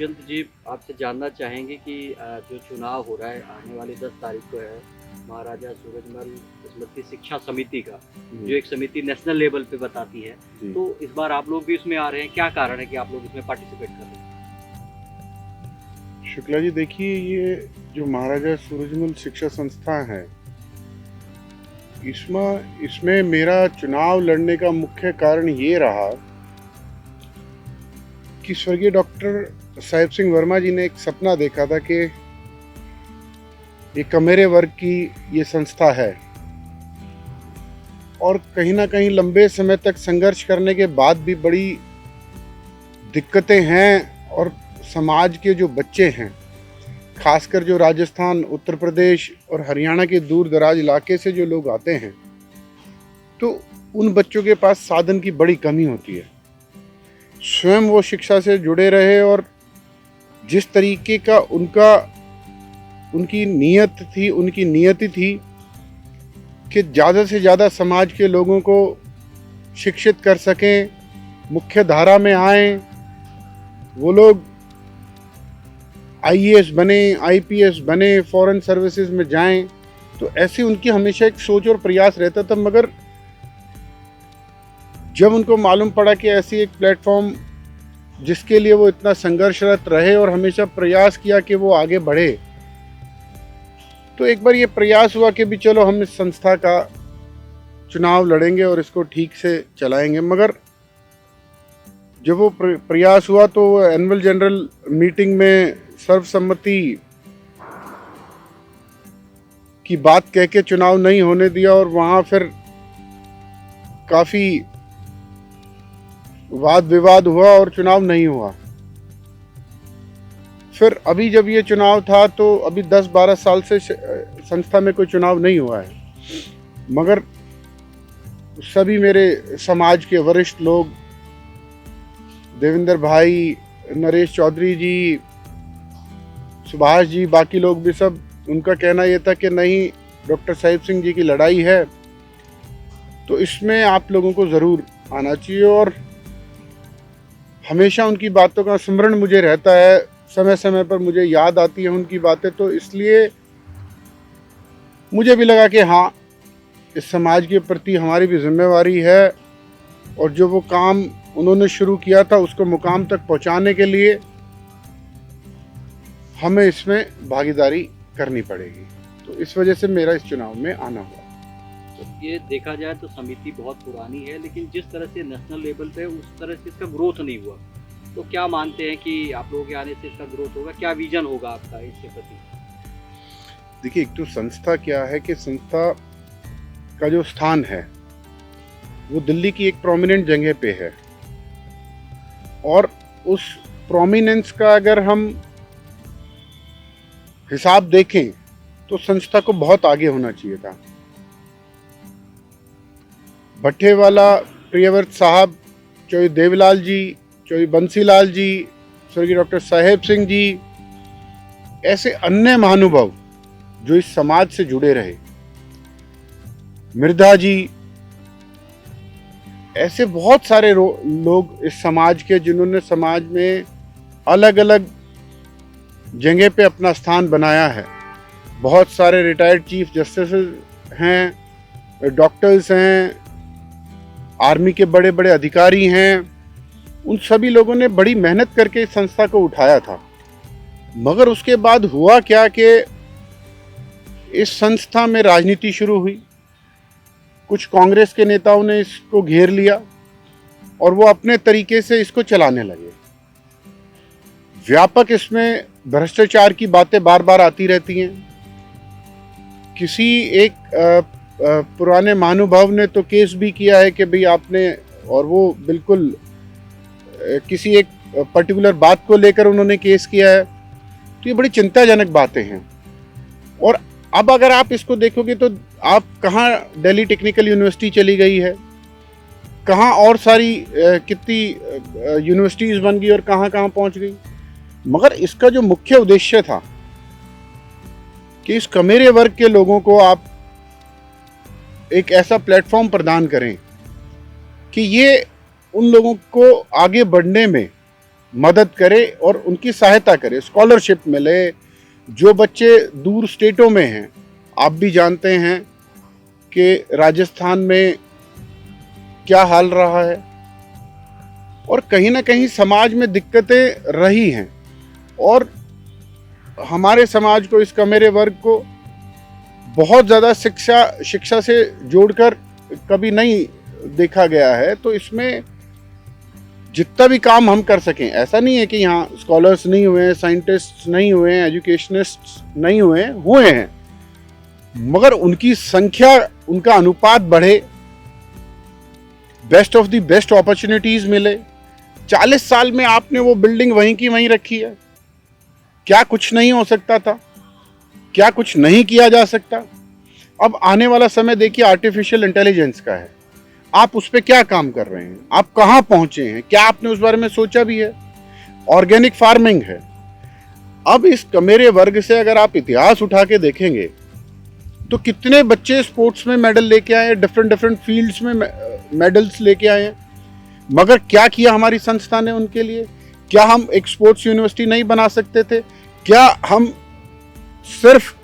दुष्यंत जी, आपसे जानना चाहेंगे कि जो चुनाव हो रहा है आने वाली 10 तारीख को है, महाराजा सूरजमल स्मृति शिक्षा समिति का, जो जी। एक समिति नेशनल लेवल पे बताती है। जी। तो इस बार आप लोग भी उसमें आ रहे हैं, क्या कारण है कि आप लोग इसमें पार्टिसिपेट कर रहे हैं? शुक्ला जी, देखिए, ये जो महाराजा सूरजमल शिक्षा संस्था है, इसमें मेरा चुनाव लड़ने का मुख्य कारण ये रहा कि स्वर्गीय डॉक्टर साहिब सिंह वर्मा जी ने एक सपना देखा था कि ये कमेरे वर्ग की ये संस्था है और कहीं ना कहीं लंबे समय तक संघर्ष करने के बाद भी बड़ी दिक्कतें हैं और समाज के जो बच्चे हैं, खासकर जो राजस्थान, उत्तर प्रदेश और हरियाणा के दूर दराज इलाके से जो लोग आते हैं, तो उन बच्चों के पास साधन की बड़ी कमी होती है। स्वयं वो शिक्षा से जुड़े रहे और जिस तरीके का उनकी नियति थी कि ज़्यादा से ज़्यादा समाज के लोगों को शिक्षित कर सकें, मुख्य धारा में आएं, वो लोग आईएएस बने, आईपीएस बने, फॉरेन सर्विसेज में जाएं। तो ऐसी उनकी हमेशा एक सोच और प्रयास रहता था। मगर जब उनको मालूम पड़ा कि ऐसी एक प्लेटफॉर्म जिसके लिए वो इतना संघर्षरत रहे और हमेशा प्रयास किया कि वो आगे बढ़े, तो एक बार ये प्रयास हुआ कि भी चलो हम इस संस्था का चुनाव लड़ेंगे और इसको ठीक से चलाएंगे। मगर जब वो प्रयास हुआ तो एनुअल जनरल मीटिंग में सर्वसम्मति की बात कह के चुनाव नहीं होने दिया और वहां फिर काफी वाद विवाद हुआ और चुनाव नहीं हुआ। फिर अभी जब ये चुनाव था तो अभी 10-12 साल से संस्था में कोई चुनाव नहीं हुआ है। मगर सभी मेरे समाज के वरिष्ठ लोग, देवेंद्र भाई, नरेश चौधरी जी, सुभाष जी, बाकी लोग भी सब, उनका कहना यह था कि नहीं, डॉक्टर साहिब सिंह जी की लड़ाई है तो इसमें आप लोगों को ज़रूर आना चाहिए। और हमेशा उनकी बातों का स्मरण मुझे रहता है, समय समय पर मुझे याद आती है उनकी बातें। तो इसलिए मुझे भी लगा कि हाँ, इस समाज के प्रति हमारी भी जिम्मेवारी है और जो वो काम उन्होंने शुरू किया था उसको मुकाम तक पहुंचाने के लिए हमें इसमें भागीदारी करनी पड़ेगी। तो इस वजह से मेरा इस चुनाव में आना हुआ। तो ये देखा जाए तो समिति बहुत पुरानी है, लेकिन जिस तरह से नेशनल लेवल पे उस तरह से इसका ग्रोथ नहीं हुआ। तो क्या मानते हैं कि आप लोगों के आने से इसका ग्रोथ होगा? क्या विजन होगा आपका इसके प्रति? देखिए, एक तो संस्था क्या है कि संस्था का जो स्थान है वो दिल्ली की एक प्रोमिनेंट जगह पे है और उस प्रोमिनेंस का अगर हम हिसाब देखें तो संस्था को बहुत आगे होना चाहिए था। भट्टेवाला प्रियव्रत साहब, चौधरी देवलाल जी, चौधरी बंसीलाल जी, स्वर्गीय डॉक्टर साहेब सिंह जी, ऐसे अन्य महानुभाव जो इस समाज से जुड़े रहे, मिर्धा जी, ऐसे बहुत सारे लोग इस समाज के जिन्होंने समाज में अलग अलग जगह पे अपना स्थान बनाया है। बहुत सारे रिटायर्ड चीफ जस्टिस हैं, डॉक्टर्स हैं, आर्मी के बड़े बड़े अधिकारी हैं। उन सभी लोगों ने बड़ी मेहनत करके इस संस्था को उठाया था। मगर उसके बाद हुआ क्या कि इस संस्था में राजनीति शुरू हुई। कुछ कांग्रेस के नेताओं ने इसको घेर लिया और वो अपने तरीके से इसको चलाने लगे। व्यापक इसमें भ्रष्टाचार की बातें बार बार आती रहती हैं। किसी एक पुराने महानुभाव ने तो केस भी किया है कि भाई आपने, और वो बिल्कुल किसी एक पर्टिकुलर बात को लेकर उन्होंने केस किया है। तो ये बड़ी चिंताजनक बातें हैं। और अब अगर आप इसको देखोगे तो आप कहाँ दिल्ली टेक्निकल यूनिवर्सिटी चली गई है, कहाँ और सारी कितनी यूनिवर्सिटीज बन गई और कहाँ कहाँ पहुँच गई। मगर इसका जो मुख्य उद्देश्य था कि इस कमेरे वर्ग के लोगों को आप एक ऐसा प्लेटफॉर्म प्रदान करें कि ये उन लोगों को आगे बढ़ने में मदद करे और उनकी सहायता करे, स्कॉलरशिप मिले। जो बच्चे दूर स्टेटों में हैं, आप भी जानते हैं कि राजस्थान में क्या हाल रहा है, और कहीं ना कहीं समाज में दिक्कतें रही हैं, और हमारे समाज को, इस कमेरे वर्ग को बहुत ज़्यादा शिक्षा से जोड़कर कभी नहीं देखा गया है। तो इसमें जितना भी काम हम कर सकें, ऐसा नहीं है कि यहाँ स्कॉलर्स नहीं हुए हैं, साइंटिस्ट नहीं हुए हैं, एजुकेशनिस्ट नहीं हुए हैं, मगर उनकी संख्या, उनका अनुपात बढ़े, best of the best opportunities मिले। 40 साल में आपने वो बिल्डिंग वहीं की वहीं रखी है। क्या कुछ नहीं हो सकता था? क्या कुछ नहीं किया जा सकता? अब आने वाला समय देखिए आर्टिफिशियल इंटेलिजेंस का है। आप उस पर क्या काम कर रहे हैं? आप कहाँ पहुंचे हैं? क्या आपने उस बारे में सोचा भी है? ऑर्गेनिक फार्मिंग है। अब इस कमेरे वर्ग से अगर आप इतिहास उठा के देखेंगे तो कितने बच्चे स्पोर्ट्स में मेडल लेके आए, डिफरेंट फील्ड्स में मेडल्स लेके आए हैं, मगर क्या किया हमारी संस्था ने उनके लिए? क्या हम एक स्पोर्ट्स यूनिवर्सिटी नहीं बना सकते थे? क्या हम सिर्फ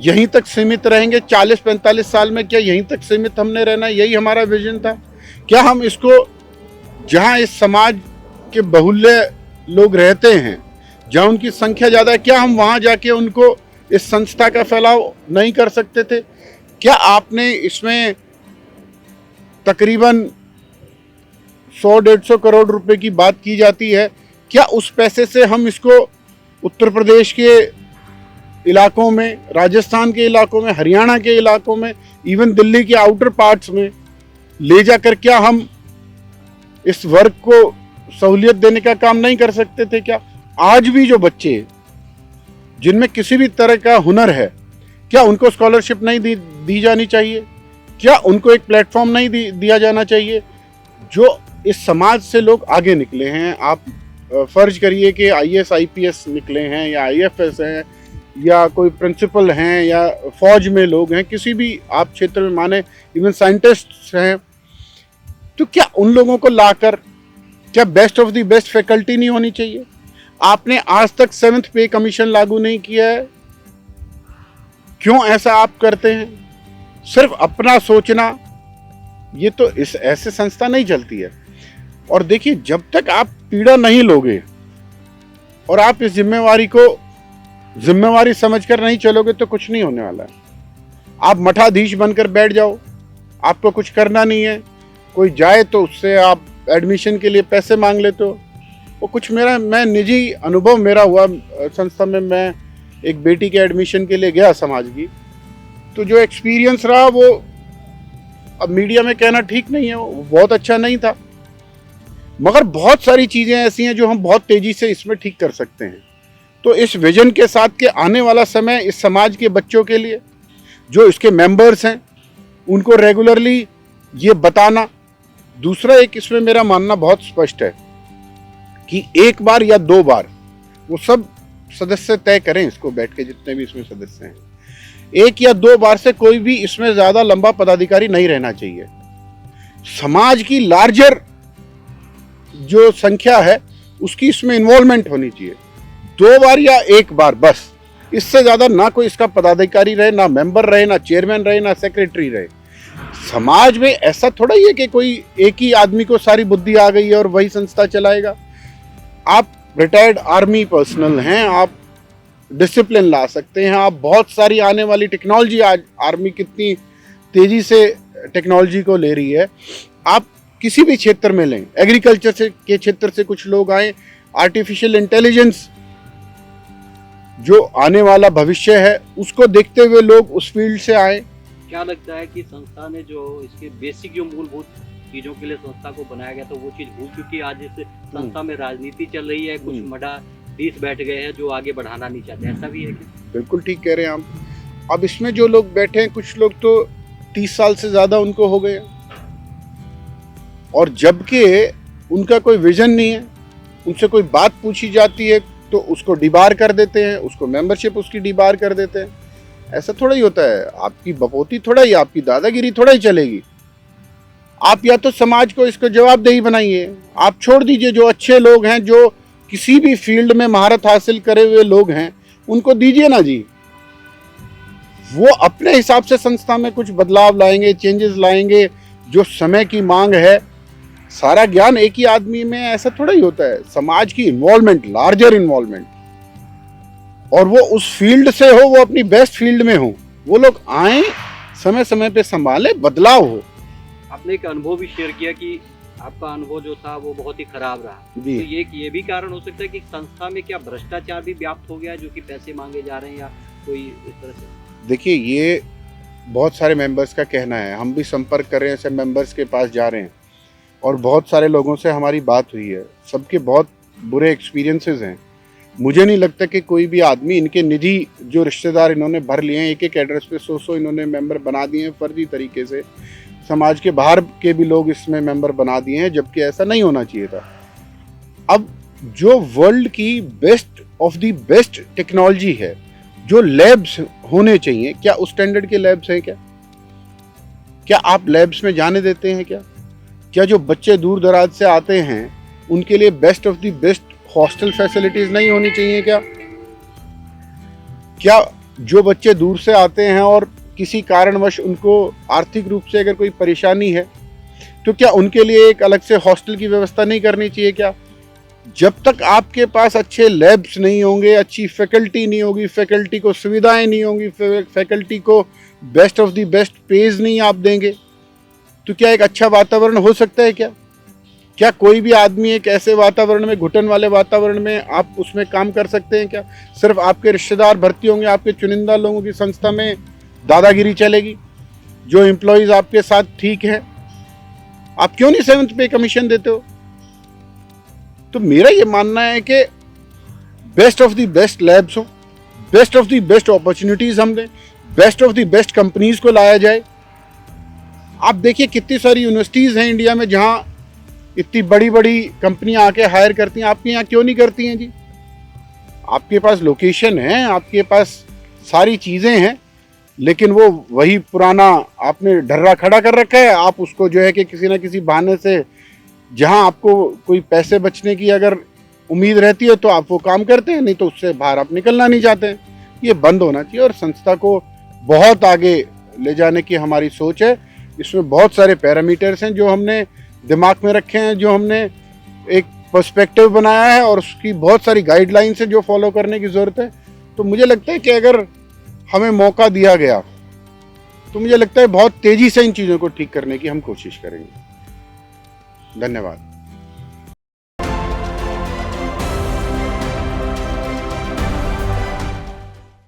यहीं तक सीमित रहेंगे? 40-45 साल में क्या यहीं तक सीमित हमने रहना? यही हमारा विजन था। क्या हम इसको, जहां इस समाज के बहुल्य लोग रहते हैं, जहां उनकी संख्या ज़्यादा है, क्या हम वहां जाके उनको इस संस्था का फैलाव नहीं कर सकते थे? क्या आपने इसमें तकरीबन 100-150 करोड़ रुपए की बात की जाती है, क्या उस पैसे से हम इसको उत्तर प्रदेश के इलाकों में, राजस्थान के इलाकों में, हरियाणा के इलाकों में, इवन दिल्ली के आउटर पार्ट्स में ले जाकर क्या हम इस वर्ग को सहूलियत देने का काम नहीं कर सकते थे? क्या आज भी जो बच्चे जिनमें किसी भी तरह का हुनर है, क्या उनको स्कॉलरशिप नहीं दी जानी चाहिए? क्या उनको एक प्लेटफॉर्म नहीं दिया जाना चाहिए? जो इस समाज से लोग आगे निकले हैं, आप फर्ज करिए कि IAS IPS निकले हैं, या IFS हैं, या कोई प्रिंसिपल हैं, या फौज में लोग हैं, किसी भी आप क्षेत्र में माने, इवन साइंटिस्ट हैं, तो क्या उन लोगों को लाकर, क्या best of the best faculty नहीं होनी चाहिए? आपने आज तक 7th पे कमीशन लागू नहीं किया है। क्यों ऐसा आप करते हैं? सिर्फ अपना सोचना, ये तो इस ऐसे संस्था नहीं चलती है। और देखिए, जब तक आप पीड़ा नहीं लोगे और आप इस जिम्मेवारी को जिम्मेवारी समझकर नहीं चलोगे तो कुछ नहीं होने वाला है। आप मठाधीश बनकर बैठ जाओ, आपको कुछ करना नहीं है, कोई जाए तो उससे आप एडमिशन के लिए पैसे मांग लेते हो। वो कुछ मैं निजी अनुभव मेरा हुआ संस्था में, मैं एक बेटी के एडमिशन के लिए गया समाज की, तो जो एक्सपीरियंस रहा वो अब मीडिया में कहना ठीक नहीं है, वो बहुत अच्छा नहीं था, मगर बहुत सारी चीज़ें ऐसी हैं जो हम बहुत तेज़ी से इसमें ठीक कर सकते हैं। तो इस विजन के साथ के आने वाला समय इस समाज के बच्चों के लिए, जो इसके मेंबर्स हैं, उनको रेगुलरली ये बताना। दूसरा, एक इसमें मेरा मानना बहुत स्पष्ट है कि 1 बार या 2 बार वो सब सदस्य तय करें इसको बैठ के, जितने भी इसमें सदस्य हैं, 1 या 2 बार से कोई भी इसमें ज़्यादा लंबा पदाधिकारी नहीं रहना चाहिए। समाज की लार्जर जो संख्या है उसकी इसमें इन्वॉल्वमेंट होनी चाहिए। 2 बार या 1 बार बस, इससे ज़्यादा ना कोई इसका पदाधिकारी रहे, ना मेंबर रहे, ना चेयरमैन रहे, ना सेक्रेटरी रहे। समाज में ऐसा थोड़ा ही है कि कोई एक ही आदमी को सारी बुद्धि आ गई है और वही संस्था चलाएगा। आप रिटायर्ड आर्मी पर्सनल हैं, आप डिसिप्लिन ला सकते हैं, आप बहुत सारी आने वाली टेक्नोलॉजी, आज आर्मी कितनी तेज़ी से टेक्नोलॉजी को ले रही है, आप किसी भी क्षेत्र में लें, एग्रीकल्चर से के क्षेत्र से कुछ लोग आए, आर्टिफिशियल इंटेलिजेंस जो आने वाला भविष्य है उसको देखते हुए लोग उस फील्ड से आए। क्या लगता है कि संस्था ने जो इसके बेसिक जो मूलभूत चीज़ों के लिए संस्था को बनाया गया था वो चीज़ भूल चुकी है? आज इस संस्था में राजनीति चल रही है, कुछ मठाधीश बैठ गए हैं जो आगे बढ़ाना नहीं चाहते, ऐसा भी है कि? बिल्कुल ठीक कह रहे हैं आप। अब इसमें जो लोग बैठे हैं, कुछ लोग तो 30 साल से ज़्यादा उनको हो गए, और जबकि उनका कोई विजन नहीं है, उनसे कोई बात पूछी जाती है तो उसको डिबार कर देते हैं, उसको मेंबरशिप उसकी डिबार कर देते हैं। ऐसा थोड़ा ही होता है। आपकी बपोती थोड़ा ही, आपकी दादागिरी थोड़ा ही चलेगी। आप या तो समाज को इसको जवाबदेही बनाइए, आप छोड़ दीजिए जो अच्छे लोग हैं, जो किसी भी फील्ड में महारत हासिल करे हुए लोग हैं, उनको दीजिए ना जी। वो अपने हिसाब से संस्था में कुछ बदलाव लाएंगे, चेंजेस लाएंगे, जो समय की मांग है। सारा ज्ञान एक ही आदमी में ऐसा थोड़ा ही होता है। समाज की इन्वॉल्वमेंट, लार्जर इन्वॉल्वमेंट, और वो उस फील्ड से हो, वो अपनी बेस्ट फील्ड में हो, वो लोग आए, समय समय पे संभाले, बदलाव हो। आपने एक अनुभव भी शेयर किया कि आपका अनुभव जो था वो बहुत ही खराब रहा। जी। तो ये भी कारण हो सकता है कि संस्था में क्या भ्रष्टाचार भी व्याप्त हो गया है, जो कि पैसे मांगे जा रहे हैं या कोई इस तरह से? देखिए, ये बहुत सारे मेंबर्स का कहना है, हम भी संपर्क कर रहे हैं, ऐसे मेंबर्स के पास जा रहे हैं और बहुत सारे लोगों से हमारी बात हुई है। सबके बहुत बुरे एक्सपीरियंसेस हैं। मुझे नहीं लगता कि कोई भी आदमी, इनके निधि जो रिश्तेदार इन्होंने भर लिए हैं, एक एक एड्रेस पे 100 इन्होंने मेंबर बना दिए हैं फर्जी तरीके से। समाज के बाहर के भी लोग इसमें मेंबर बना दिए हैं, जबकि ऐसा नहीं होना चाहिए था। अब जो वर्ल्ड की best of the best technology है, जो लैब्स होने चाहिए, क्या उस स्टैंडर्ड के लैब्स हैं? क्या आप लैब्स में जाने देते हैं? क्या जो बच्चे दूर दराज से आते हैं उनके लिए best of the best hostel facilities नहीं होनी चाहिए? क्या जो बच्चे दूर से आते हैं और किसी कारणवश उनको आर्थिक रूप से अगर कोई परेशानी है, तो क्या उनके लिए एक अलग से हॉस्टल की व्यवस्था नहीं करनी चाहिए? क्या जब तक आपके पास अच्छे लैब्स नहीं होंगे, अच्छी फैकल्टी नहीं होगी, फैकल्टी को सुविधाएं नहीं होंगी, फैकल्टी को best of the best page नहीं आप देंगे, तो क्या एक अच्छा वातावरण हो सकता है? क्या कोई भी आदमी एक ऐसे वातावरण में, घुटन वाले वातावरण में, आप उसमें काम कर सकते हैं? क्या सिर्फ आपके रिश्तेदार भर्ती होंगे, आपके चुनिंदा लोगों की संस्था में दादागिरी चलेगी? जो एम्प्लॉइज आपके साथ ठीक है, आप क्यों नहीं 7th पे कमीशन देते हो? तो मेरा ये मानना है कि best of the best labs हो, best of the best opportunities हम दें, best of the best companies को लाया जाए। आप देखिए कितनी सारी यूनिवर्सिटीज हैं इंडिया में जहां इतनी बड़ी बड़ी कंपनियां आके हायर करती हैं, आपके यहाँ क्यों नहीं करती हैं जी? आपके पास लोकेशन है, आपके पास सारी चीजें हैं, लेकिन वो वही पुराना आपने ढर्रा खड़ा कर रखा है। आप उसको जो है कि किसी ना किसी बहाने से, जहां आपको कोई पैसे बचने की अगर उम्मीद रहती है तो आप वो काम करते हैं, नहीं तो उससे बाहर आप निकलना नहीं चाहते हैं। ये बंद होना चाहिए और संस्था को बहुत आगे ले जाने की हमारी सोच है। इसमें बहुत सारे पैरामीटर्स हैं जो हमने दिमाग में रखे हैं, जो हमने एक पर्सपेक्टिव बनाया है और उसकी बहुत सारी गाइडलाइंस है जो फॉलो करने की ज़रूरत है। तो मुझे लगता है कि अगर हमें मौका दिया गया तो मुझे लगता है बहुत तेज़ी से इन चीज़ों को ठीक करने की हम कोशिश करेंगे। धन्यवाद।